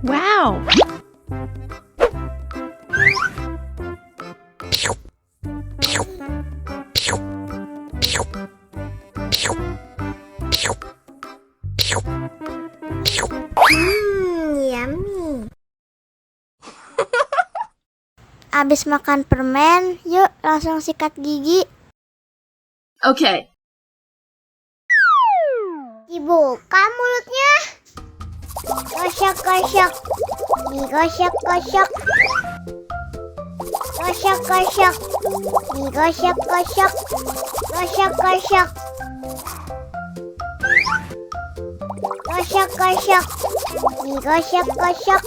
Wow! Yummy. Abis makan permen, yuk langsung sikat gigi. Okay. Dibuka mulutnya. Gosok-gosok. Digosok-gosok. Gosok-gosok. Digosok-gosok. Gosok-gosok. Gosok-gosok. Digosok-gosok.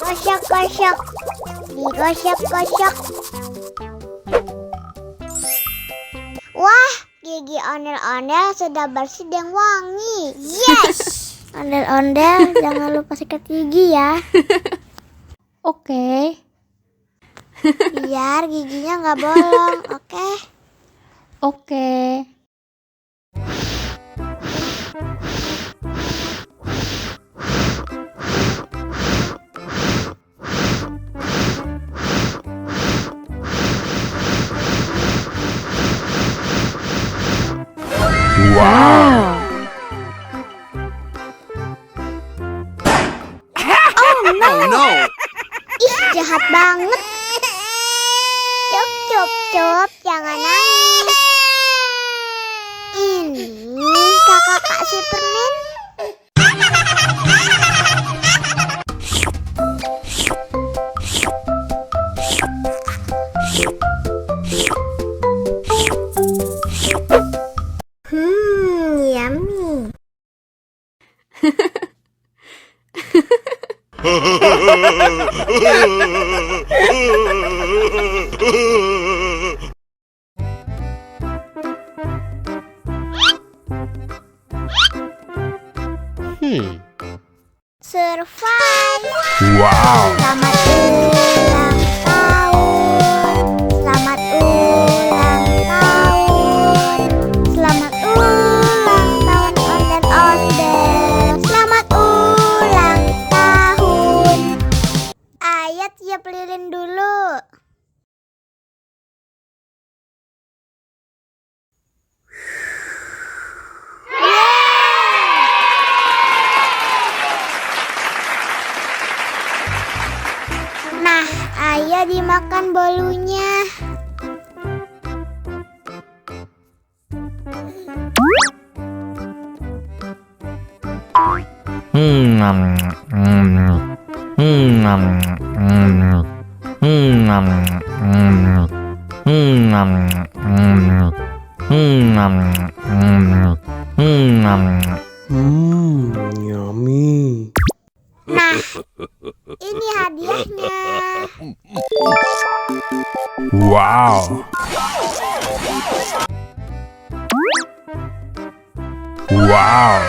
Gosok-gosok. Digosok-gosok. Wah, gigi ondel-ondel sudah bersih dan wangi. Yes! Ondel-ondel, jangan lupa sikat gigi ya. Oke. Biar giginya nggak bolong, oke? Oke. Wow. Oh no! Ih, jahat banget. Cup, cup, cup, jangan nangis. Ini kakak kasih permen. Yummy. Survive. Wow! Selamat ulang tahun. Selamat ulang tahun. Selamat ulang tahun ondel-ondel. Selamat ulang tahun. Ayo tiup lilin dulu. Nah, ayo dimakan bolunya. Yummy. Nah, ini hadiahnya. Wow! Wow!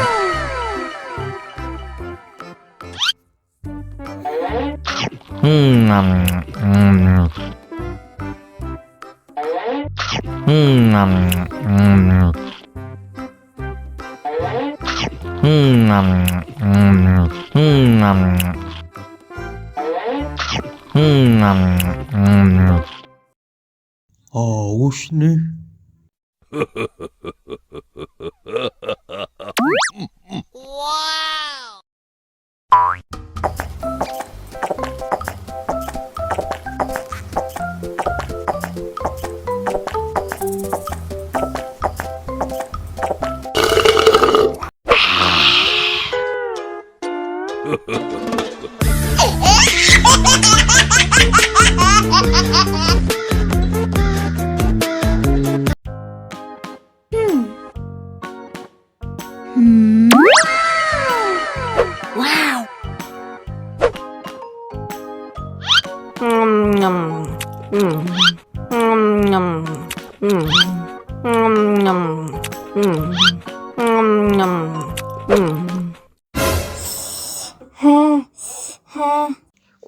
Haus nih. Wow.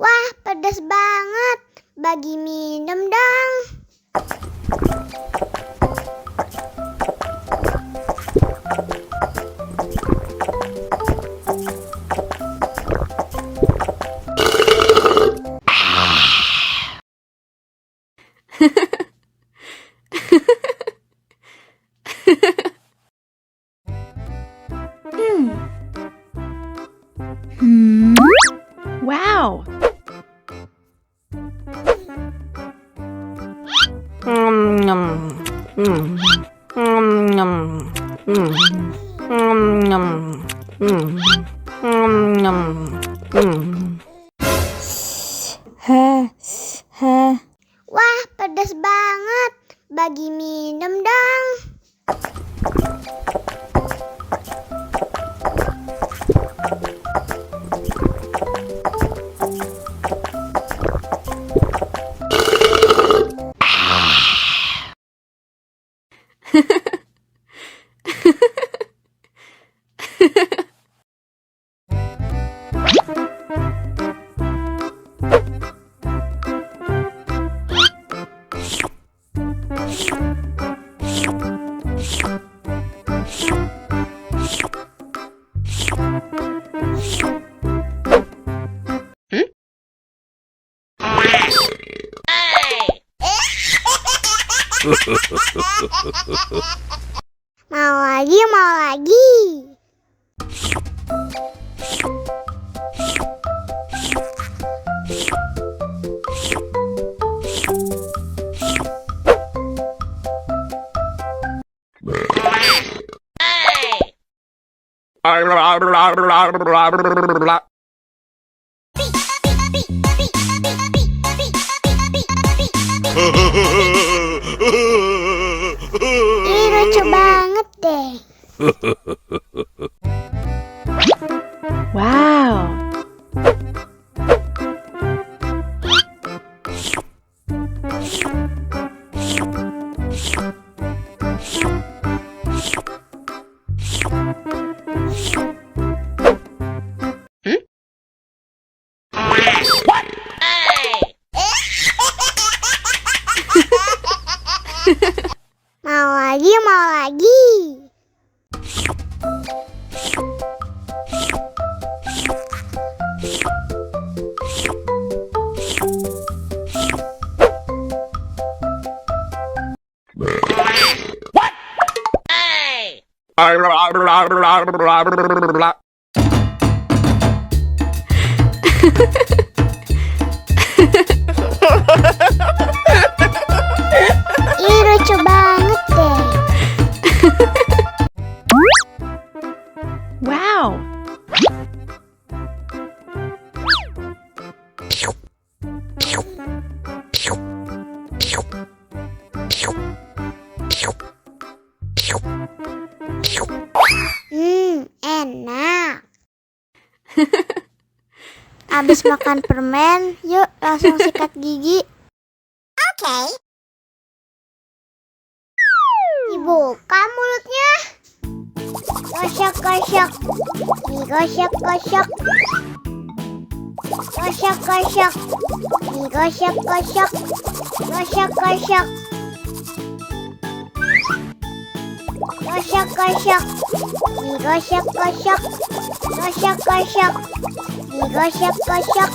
Wah, pedas banget. Bagi minum dong. Wow. Wah, pedas banget. Bagi minum dong. Mau lagi, mau lagi. Ih, lucu banget deh. Wow. Mau lagi, mau lagi. Ih, lucu banget deh. Wow. Enak. Abis makan permen, yuk langsung sikat gigi. Oke. Dibuka mulutnya. Gosok-gosok. Digosok-gosok. Gosok-gosok. Digosok-gosok. Gosok-gosok. Gosok-gosok. Digosok-gosok. Gosok-gosok. Digosok-gosok.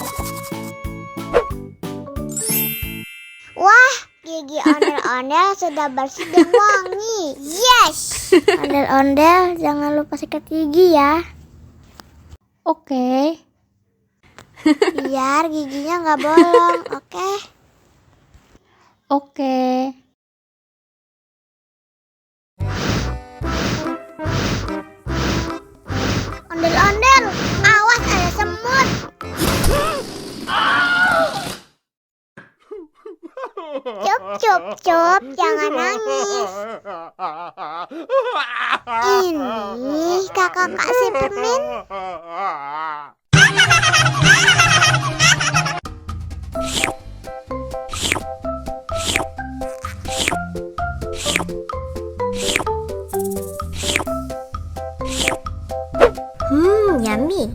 Wah, gigi ondel-ondel sudah bersih dan wangi. Yes! Ondel-ondel, jangan lupa sikat gigi ya. Oke. Biar giginya nggak bolong, oke? Oke. Ondel-ondel, awas ada semut. Cup, cup, cup, jangan nangis. Ini kakak kasih permen. Yummy.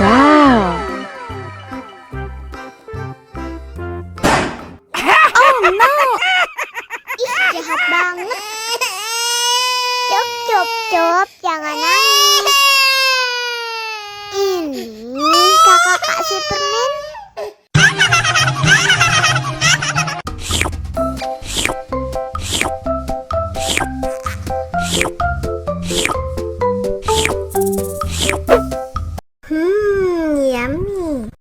Wow. Oh no. Ih, jahat banget. cup, jangan nangis. Ini kakak kasih permen. Yummy.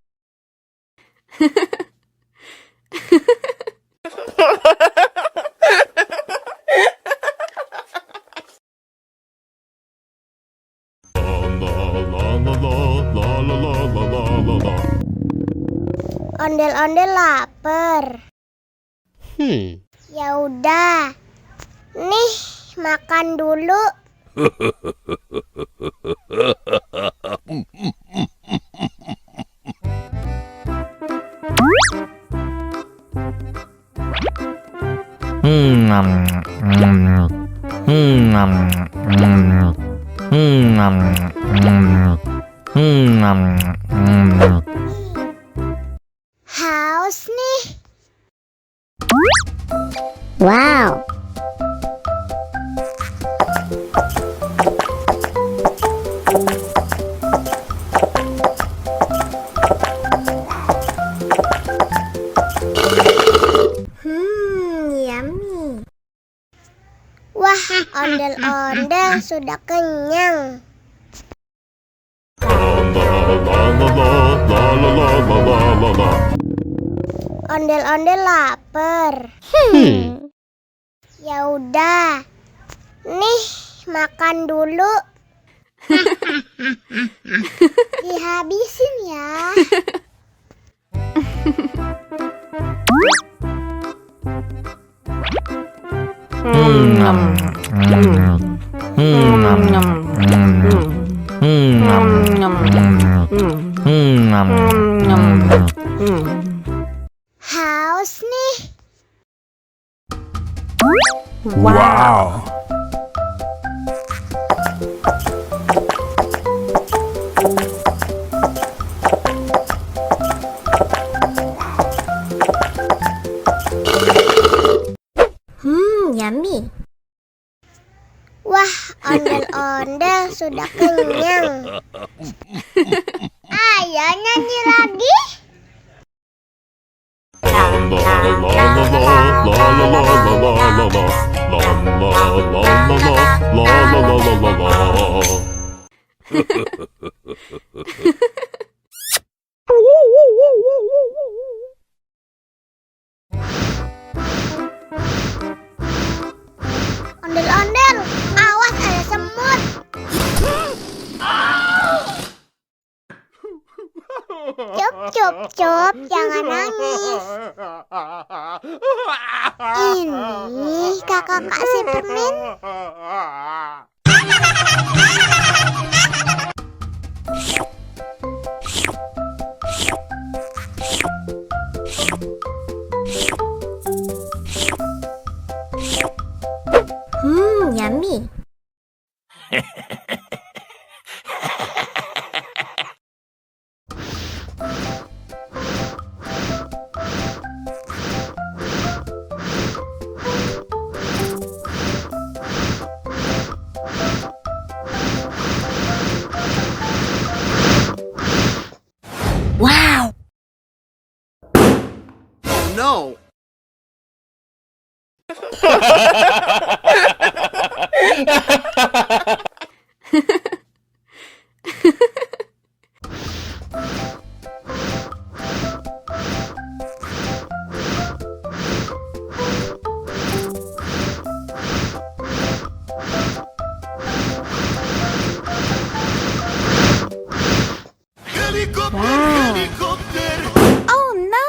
Ondel-ondel lapar. Ya udah. Nih, makan dulu. Haus nih. Wow. Yummy. Wah, ondel-ondel sudah kenyang. Ondel-ondel lapar. Ya udah. Nih, makan dulu. Dihabisin ya. Haus nih. Wow. Yummy. Wah, ondel-ondel sudah kenyang. Ayo nyanyi lagi. Ondel-ondel, awas ada semut. Cup, cup, cup, jangan nangis. Ini kakak kasih permen. Yummy. Wow. No. Oh no.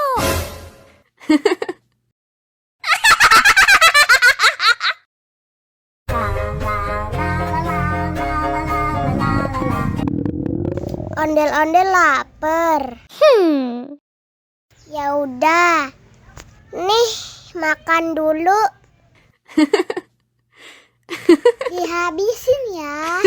Ondel-ondel lapar. Ya udah. Nih, makan dulu. Dihabisin ya.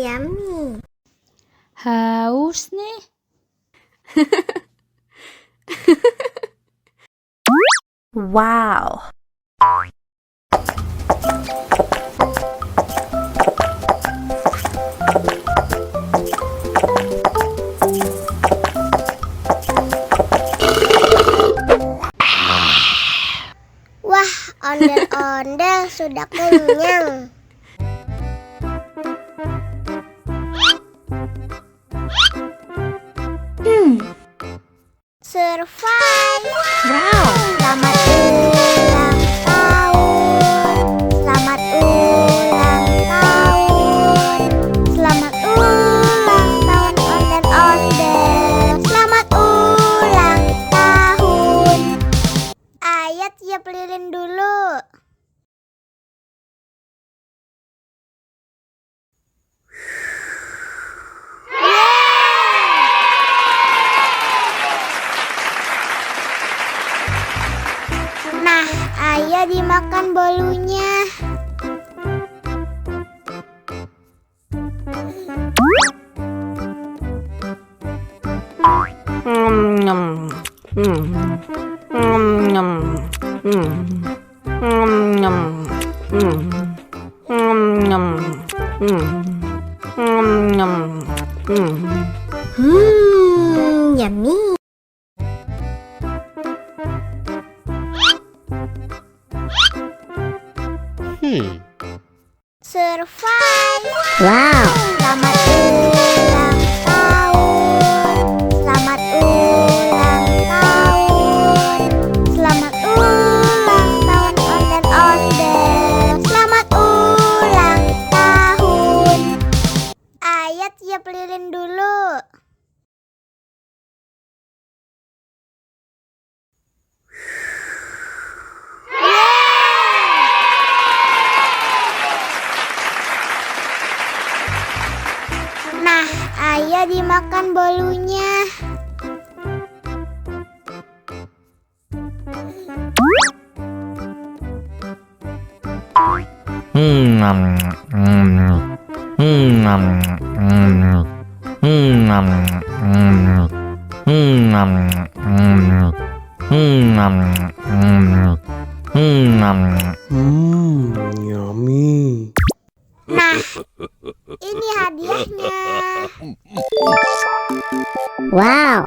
Yummy. Haus nih. Wow. Wah, ondel-ondel sudah kenyang. Survive. Wow. Selamat ulang tahun. Selamat ulang tahun. Selamat ulang tahun ondel-ondel. Selamat ulang tahun. Ayo tiup lilin dulu. Nah, ayo dimakan bolunya. Yummy. Survive. Wow. Selamat ulang tahun. Selamat ulang tahun. Selamat ulang tahun ondel-ondel. Selamat ulang tahun. Ayo tiup lilin dulu. Nah, ayo dimakan bolunya. Yummy. Nah, ini hadiahnya. Wow.